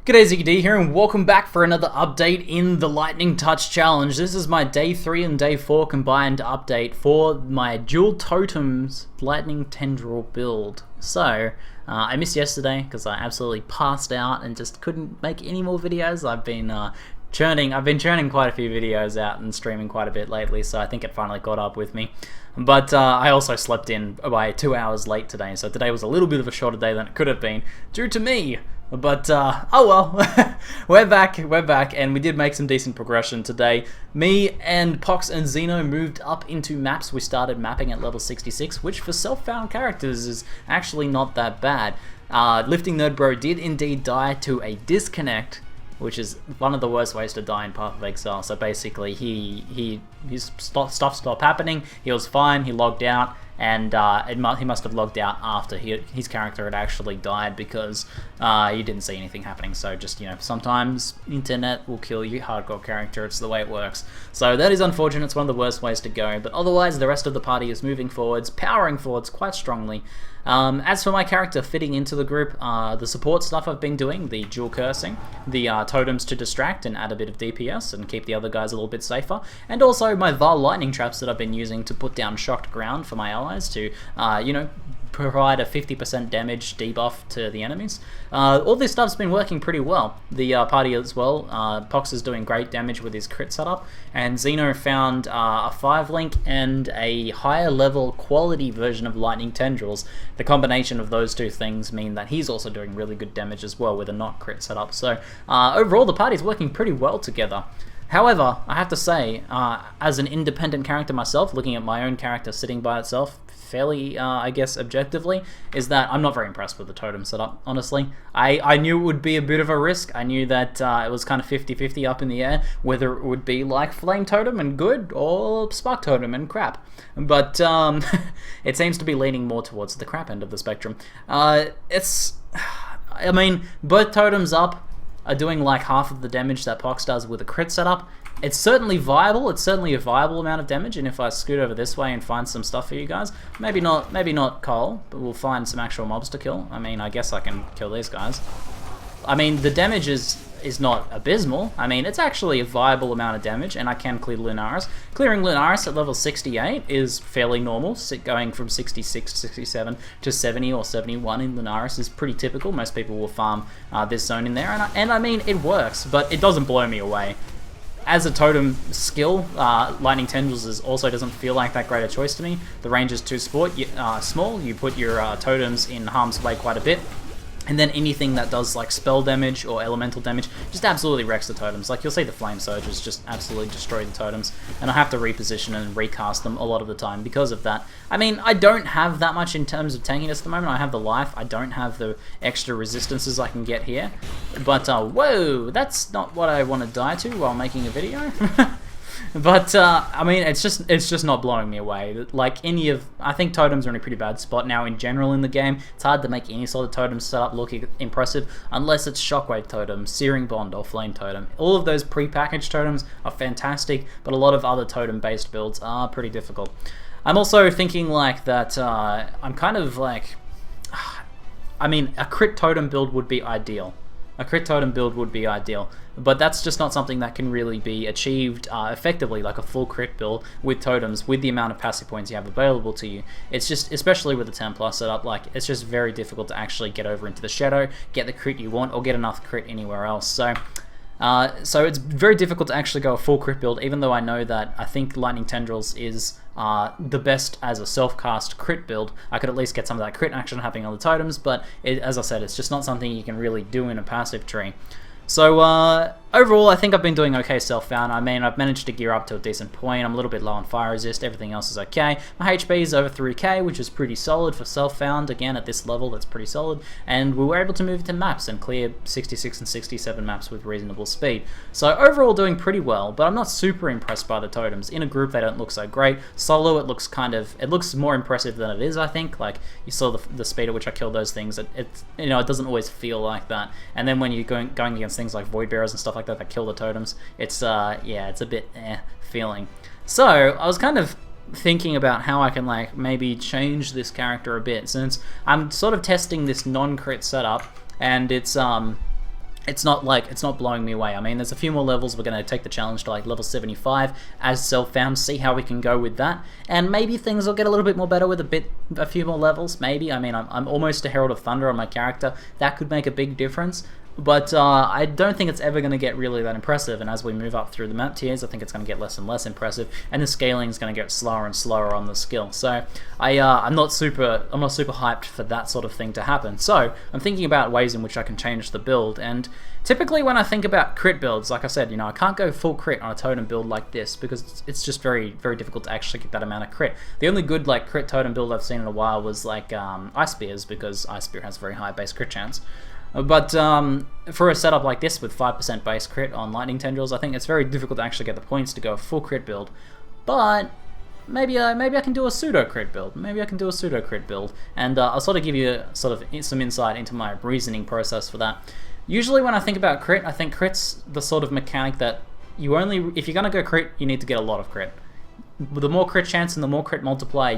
G'day, ZiggyD here, and welcome back for another update in the Lightning Touch Challenge. This is my Day 3 and Day 4 combined update for my dual Totems Lightning Tendril build. So, I missed yesterday because I absolutely passed out and just couldn't make any more videos. I've been churning quite a few videos out and streaming quite a bit lately, so I think it finally caught up with me. But I also slept in by 2 hours late today, so today was a little bit of a shorter day than it could have been due to me. But, oh well, we're back, and we did make some decent progression today. Me and Pox and Xeno moved up into maps. We started mapping at level 66, which for self-found characters is actually not that bad. Lifting Nerd Bro did indeed die to a disconnect, which is one of the worst ways to die in Path of Exile. So basically, his stuff stopped happening, he was fine, he logged out, and he must have logged out after his character had actually died because he didn't see anything happening. So just, you know, sometimes internet will kill your hardcore character, it's the way it works. So that is unfortunate, it's one of the worst ways to go, but otherwise the rest of the party is moving forwards, powering forwards quite strongly. As for my character fitting into the group, the support stuff I've been doing, the dual cursing, the totems to distract and add a bit of DPS and keep the other guys a little bit safer, and also my Var lightning traps that I've been using to put down shocked ground for my allies to, you know, provide a 50% damage debuff to the enemies. All this stuff's been working pretty well. The party as well, Pox is doing great damage with his crit setup, and Xeno found a 5-link and a higher level quality version of Lightning Tendrils. The combination of those two things mean that he's also doing really good damage as well with a not crit setup. So overall the party's working pretty well together. However, I have to say, as an independent character myself, looking at my own character sitting by itself, fairly, I guess, objectively, is that I'm not very impressed with the totem setup, honestly. I knew it would be a bit of a risk. I knew that it was kind of 50-50 up in the air, whether it would be like Flame Totem and good, or Spark Totem and crap. But it seems to be leaning more towards the crap end of the spectrum. I mean, both totems up are doing like half of the damage that Pox does with a crit setup. It's certainly viable, it's certainly a viable amount of damage, and if I scoot over this way and find some stuff for you guys, maybe not Cole, but we'll find some actual mobs to kill. I mean, I guess I can kill these guys. I mean, the damage is not abysmal. I mean, it's actually a viable amount of damage, and I can clear Lunaris. Clearing Lunaris at level 68 is fairly normal. Going from 66, 67 to 70 or 71 in Lunaris is pretty typical. Most people will farm this zone in there, and I mean, it works, but it doesn't blow me away. As a totem skill, Lightning Tendrils also doesn't feel like that great a choice to me. The range is too small. You put your totems in harm's way quite a bit, and then anything that does like spell damage or elemental damage just absolutely wrecks the totems. Like, you'll see the Flame Surges just absolutely destroy the totems, and I have to reposition and recast them a lot of the time because of that. I mean, I don't have that much in terms of tankiness at the moment. I have the life, I don't have the extra resistances I can get here. But, whoa, that's not what I want to die to while making a video. But, I mean, it's just not blowing me away. Like, I think totems are in a pretty bad spot now in general in the game. It's hard to make any sort of totem setup look impressive unless it's Shockwave Totem, Searing Bond, or Flame Totem. All of those pre-packaged totems are fantastic, but a lot of other totem-based builds are pretty difficult. I'm also thinking like that, I'm kind of like, I mean, a crit totem build would be ideal. A crit totem build would be ideal, but that's just not something that can really be achieved effectively, like a full crit build with totems, with the amount of passive points you have available to you. It's just, especially with the Templar setup, like, it's just very difficult to actually get over into the Shadow, get the crit you want, or get enough crit anywhere else. So it's very difficult to actually go a full crit build, even though I know that I think Lightning Tendrils is the best as a self-cast crit build. I could at least get some of that crit action happening on the totems, but as I said, it's just not something you can really do in a passive tree. So overall, I think I've been doing okay self-found. I mean, I've managed to gear up to a decent point. I'm a little bit low on fire resist. Everything else is okay. My HP is over 3k, which is pretty solid for self-found. Again, at this level, that's pretty solid. And we were able to move to maps and clear 66 and 67 maps with reasonable speed. So overall, doing pretty well, but I'm not super impressed by the totems. In a group, they don't look so great. Solo, it looks more impressive than it is, I think. Like, you saw the speed at which I killed those things. It doesn't always feel like that. And then when you're going against things like Void Bearers and stuff like that kill the totems, it's it's a bit feeling. So I was kind of thinking about how I can like maybe change this character a bit, since I'm sort of testing this non-crit setup, and it's it's not blowing me away. I mean, there's a few more levels. We're going to take the challenge to like level 75 as self-found, see how we can go with that, and maybe things will get a little bit more better with a few more levels, maybe. I mean, I'm almost a Herald of Thunder on my character. That could make a big difference, but I don't think it's ever going to get really that impressive, and as we move up through the map tiers, I think it's going to get less and less impressive, and the scaling is going to get slower and slower on the skill. So I'm not super hyped for that sort of thing to happen. So I'm thinking about ways in which I can change the build, and typically when I think about crit builds, like I said, I can't go full crit on a totem build like this because it's just very, very difficult to actually get that amount of crit. The only good like crit totem build I've seen in a while was like Ice Spears, because Ice Spear has very high base crit chance. But for a setup like this with 5% base crit on Lightning Tendrils, I think it's very difficult to actually get the points to go a full crit build. But maybe I can do a pseudo crit build. And I'll sort of give you some insight into my reasoning process for that. Usually when I think about crit, I think crit's the sort of mechanic that if you're gonna go crit, you need to get a lot of crit. The more crit chance and the more crit multiplier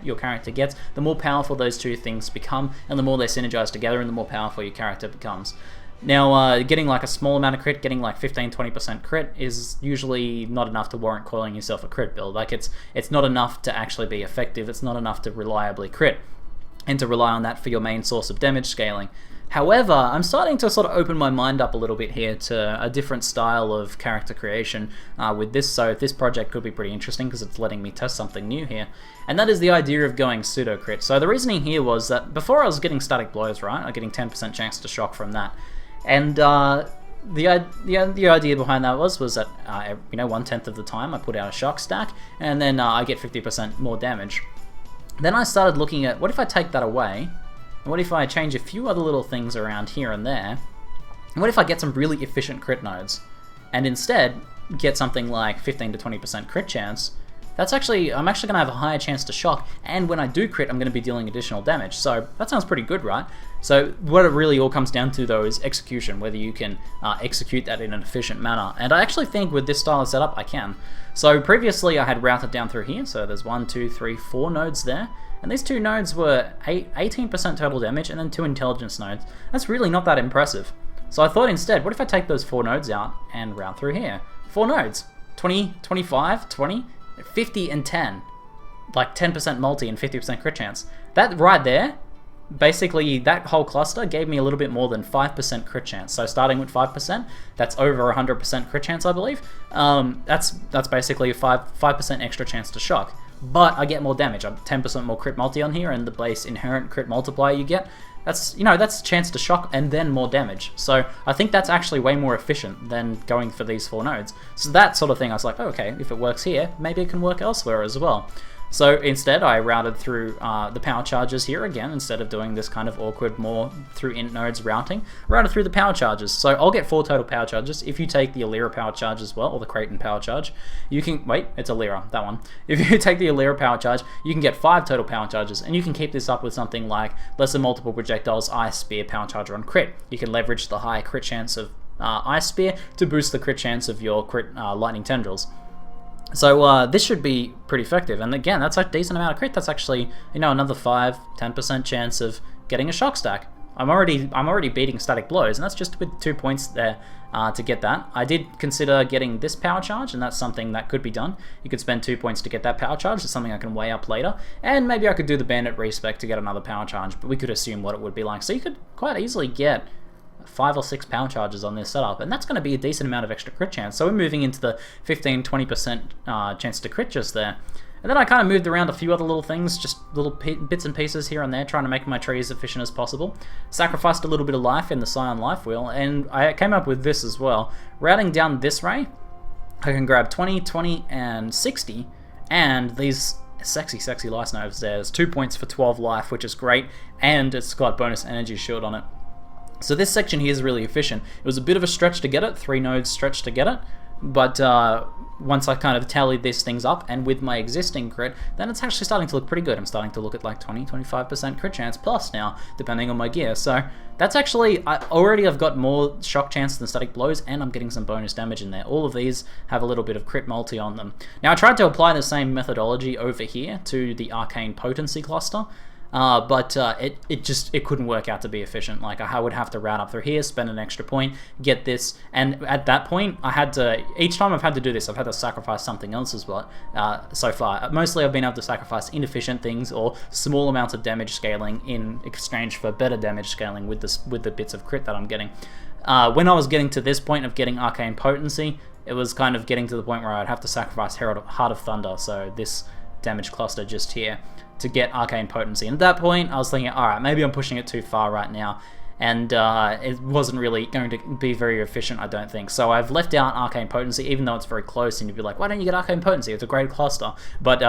your character gets, the more powerful those two things become, and the more they synergize together, and the more powerful your character becomes. Now, getting like a small amount of crit, getting like 15-20% crit is usually not enough to warrant calling yourself a crit build. Like it's not enough to actually be effective. It's not enough to reliably crit, and to rely on that for your main source of damage scaling. However, I'm starting to sort of open my mind up a little bit here to a different style of character creation with this, so this project could be pretty interesting because it's letting me test something new here. And that is the idea of going pseudo crit. So the reasoning here was that before I was getting static blows, right? I'm getting 10% chance to shock from that. And the idea behind that was that 1/10 of the time I put out a shock stack, and then I get 50% more damage. Then I started looking at, what if I take that away? And what if I change a few other little things around here and there? And what if I get some really efficient crit nodes, and instead get something like 15-20% crit chance? I'm actually going to have a higher chance to shock, and when I do crit, I'm going to be dealing additional damage. So that sounds pretty good, right? So what it really all comes down to, though, is execution, whether you can execute that in an efficient manner. And I actually think with this style of setup, I can. So previously, I had routed down through here, so there's 1, 2, 3, 4 nodes there. And these 2 nodes were 18% total damage, and then 2 intelligence nodes. That's really not that impressive. So I thought instead, what if I take those 4 nodes out and route through here? 4 nodes. 20, 25, 20, 50, and 10. Like 10% multi and 50% crit chance. That right there, basically that whole cluster gave me a little bit more than 5% crit chance. So starting with 5%, that's over 100% crit chance, I believe. That's basically a 5% extra chance to shock. But I get more damage. I'm 10% more crit multi on here, and the base inherent crit multiplier you get, that's a chance to shock and then more damage. So I think that's actually way more efficient than going for these 4 nodes. So that sort of thing, I was like, oh, okay, if it works here, maybe it can work elsewhere as well. So instead, I routed through the power charges here again, instead of doing this kind of awkward, more through int nodes routing. Routed through the power charges. So I'll get 4 total power charges. If you take the Alira power charge as well, or the Kraton power charge, you can, wait, it's Alira, that one. If you take the Alira power charge, you can get 5 total power charges, and you can keep this up with something like lesser multiple projectiles, Ice Spear, power charger on crit. You can leverage the high crit chance of Ice Spear to boost the crit chance of your crit Lightning Tendrils. So this should be pretty effective, and again, that's a decent amount of crit. That's actually, another 5-10% chance of getting a shock stack. I'm already beating static blows, and that's just with 2 points there to get that. I did consider getting this power charge, and that's something that could be done. You could spend 2 points to get that power charge. It's something I can weigh up later, and maybe I could do the bandit respec to get another power charge, but we could assume what it would be like. So you could quite easily get 5 or 6 power charges on this setup, and that's going to be a decent amount of extra crit chance. So we're moving into the 15-20% chance to crit just there. And then I kind of moved around a few other little things, just little bits and pieces here and there, trying to make my tree as efficient as possible. Sacrificed a little bit of life in the Scion life wheel, and I came up with this as well. Routing down this way, I can grab 20, 20, and 60, and these sexy life nodes there. There's 2 points for 12 life, which is great, and it's got bonus energy shield on it. So this section here is really efficient. It was a bit of a stretch to get it, 3 nodes stretch to get it, but once I kind of tallied these things up, and with my existing crit, then it's actually starting to look pretty good. I'm starting to look at like 20-25% crit chance plus now, depending on my gear. So that's actually, I've got more shock chance than static blows, and I'm getting some bonus damage in there. All of these have a little bit of crit multi on them. Now I tried to apply the same methodology over here to the arcane potency cluster. but it couldn't work out to be efficient. Like, I would have to route up through here, spend an extra point, get this, and at that point I had to, each time I've had to do this, I've had to sacrifice something else as well. So far, mostly I've been able to sacrifice inefficient things or small amounts of damage scaling in exchange for better damage scaling with the bits of crit that I'm getting. When I was getting to this point of getting Arcane Potency, it was kind of getting to the point where I'd have to sacrifice Heart of Thunder, so this damage cluster just here, to get Arcane Potency. And at that point, I was thinking, alright, maybe I'm pushing it too far right now, and it wasn't really going to be very efficient, I don't think. So I've left out Arcane Potency, even though it's very close, and you'd be like, why don't you get Arcane Potency? It's a great cluster. But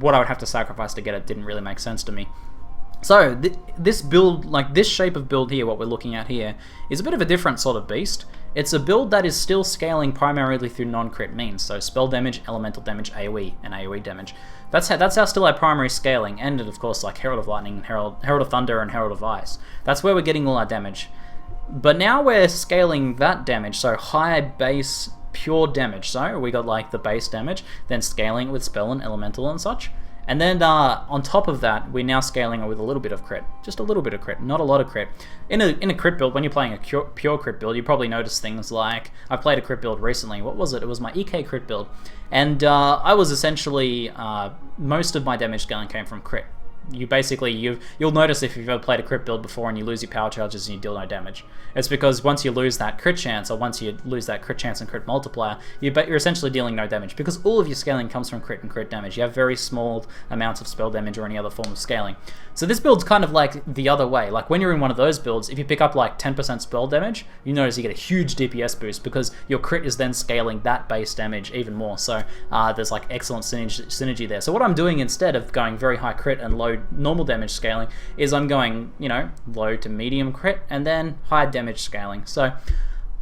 what I would have to sacrifice to get it didn't really make sense to me. So this build, like this shape of build here, what we're looking at here, is a bit of a different sort of beast. It's a build that is still scaling primarily through non-crit means, so spell damage, elemental damage, AoE, and AoE damage. That's how still our primary scaling, and of course like Herald of Lightning, Herald of Thunder, and Herald of Ice. That's where we're getting all our damage. But now we're scaling that damage, so high base pure damage. So we got like the base damage, then scaling it with spell and elemental and such. And then on top of that, we're now scaling it with a little bit of crit. Just a little bit of crit, not a lot of crit. In a crit build, when you're playing a pure crit build, you probably notice things like, I played a crit build recently. What was it? It was my EK crit build. And I was essentially, most of my damage scaling came from crit. You basically, you'll notice if you've ever played a crit build before and you lose your power charges and you deal no damage. It's because once you lose that crit chance, or once you lose that crit chance and crit multiplier, you're essentially dealing no damage, because all of your scaling comes from crit and crit damage. You have very small amounts of spell damage or any other form of scaling. So this build's kind of like the other way. Like when you're in one of those builds, if you pick up like 10% spell damage, you notice you get a huge DPS boost because your crit is then scaling that base damage even more. So there's like excellent synergy there. So what I'm doing instead of going very high crit and low normal damage scaling is I'm going, you know, low to medium crit and then high damage scaling. So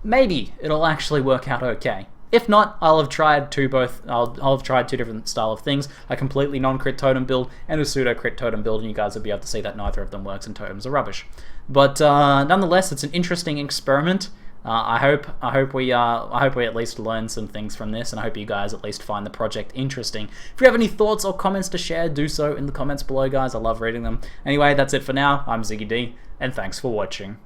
maybe it'll actually work out okay. If not, I'll have tried two different style of things, a completely non-crit totem build and a pseudo crit totem build, and you guys will be able to see that neither of them works and totems are rubbish. But nonetheless, it's an interesting experiment. I hope we at least learn some things from this, and I hope you guys at least find the project interesting. If you have any thoughts or comments to share, do so in the comments below, guys. I love reading them. Anyway, that's it for now. I'm ZiggyD, and thanks for watching.